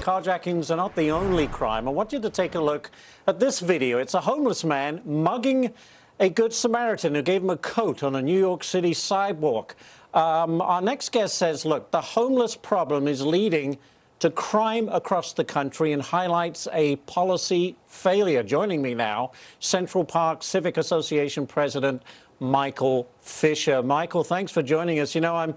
carjackings are not the only crime. I want you to take a look at this video. It's a homeless man mugging a good Samaritan who gave him a coat on a New York City sidewalk. Our next guest says, look, the homeless problem is leading to crime across the country and highlights a policy failure. Joining me now, Central Park Civic Association President Michael Fischer. Michael, thanks for joining us. You know,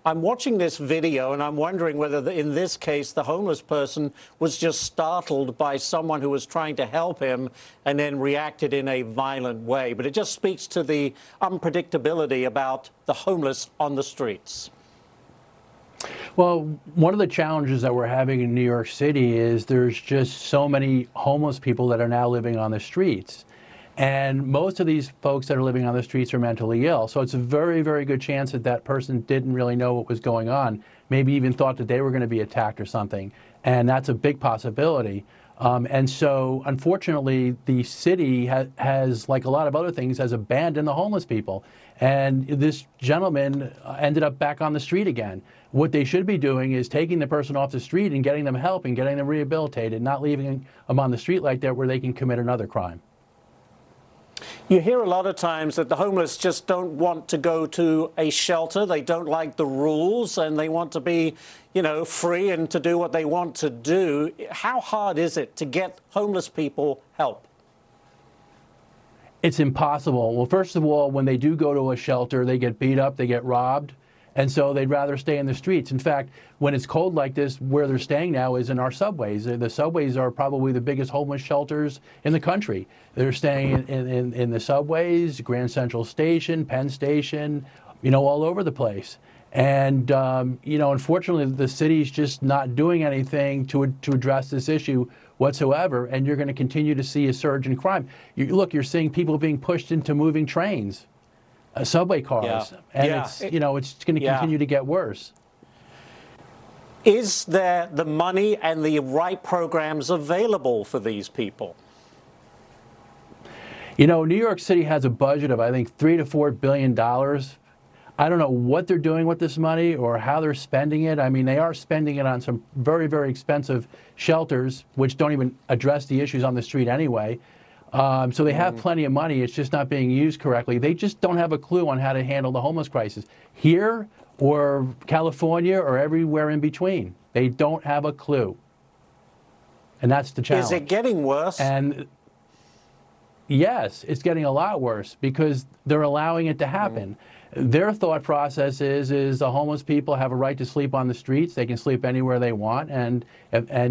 I'm watching this video and I'm wondering whether in this case the homeless person was just startled by someone who was trying to help him and then reacted in a violent way. But it just speaks to the unpredictability about the homeless on the streets. Well, one of the challenges that we're having in New York City is there's just so many homeless people that are now living on the streets. And most of these folks that are living on the streets are mentally ill. So it's a very, very good chance that that person didn't really know what was going on, maybe even thought that they were going to be attacked or something. And that's a big possibility. And so, unfortunately, the city has, like a lot of other things, has abandoned the homeless people. And this gentleman ended up back on the street again. What they should be doing is taking the person off the street and getting them help and getting them rehabilitated, not leaving them on the street like that where they can commit another crime. You hear a lot of times that the homeless just don't want to go to a shelter. They don't like the rules and they want to be, you know, free and to do what they want to do. How hard is it to get homeless people help? It's impossible. Well, first of all, when they do go to a shelter, they get beat up, they get robbed. And so they'd rather stay in the streets. In fact, when it's cold like this, where they're staying now is in our subways. The subways are probably the biggest homeless shelters in the country. They're staying in the subways, Grand Central Station, Penn Station, you know, all over the place. And, you know, unfortunately, the city's just not doing anything to address this issue whatsoever. And you're going to continue to see a surge in crime. Look, you're seeing people being pushed into moving trains. Subway cars, and it's, you know, it's going to continue to get worse. Is there the money and the right programs available for these people? You know, New York City has a budget of, I think, $3 to $4 billion. I don't know what they're doing with this money or how they're spending it. I mean, they are spending it on some very, very expensive shelters, which don't even address the issues on the street anyway. So they have plenty of money. It's just not being used correctly. They just don't have a clue on how to handle the homeless crisis here or California or everywhere in between. They don't have a clue. And that's the challenge. Is it getting worse? And yes, it's getting a lot worse because they're allowing it to happen. Their thought process is the homeless people have a right to sleep on the streets. They can sleep anywhere they want, and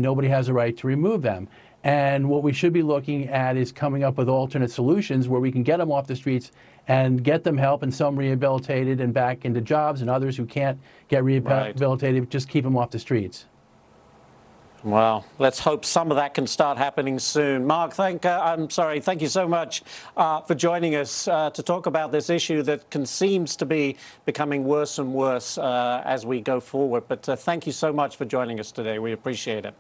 nobody has a right to remove them. And what we should be looking at is coming up with alternate solutions where we can get them off the streets and get them help, and some rehabilitated and back into jobs, and others who can't get rehabilitated, just keep them off the streets. Well, let's hope some of that can start happening soon. Mark, thank you so much for joining us to talk about this issue that seems to be becoming worse and worse as we go forward. But thank you so much for joining us today. We appreciate it.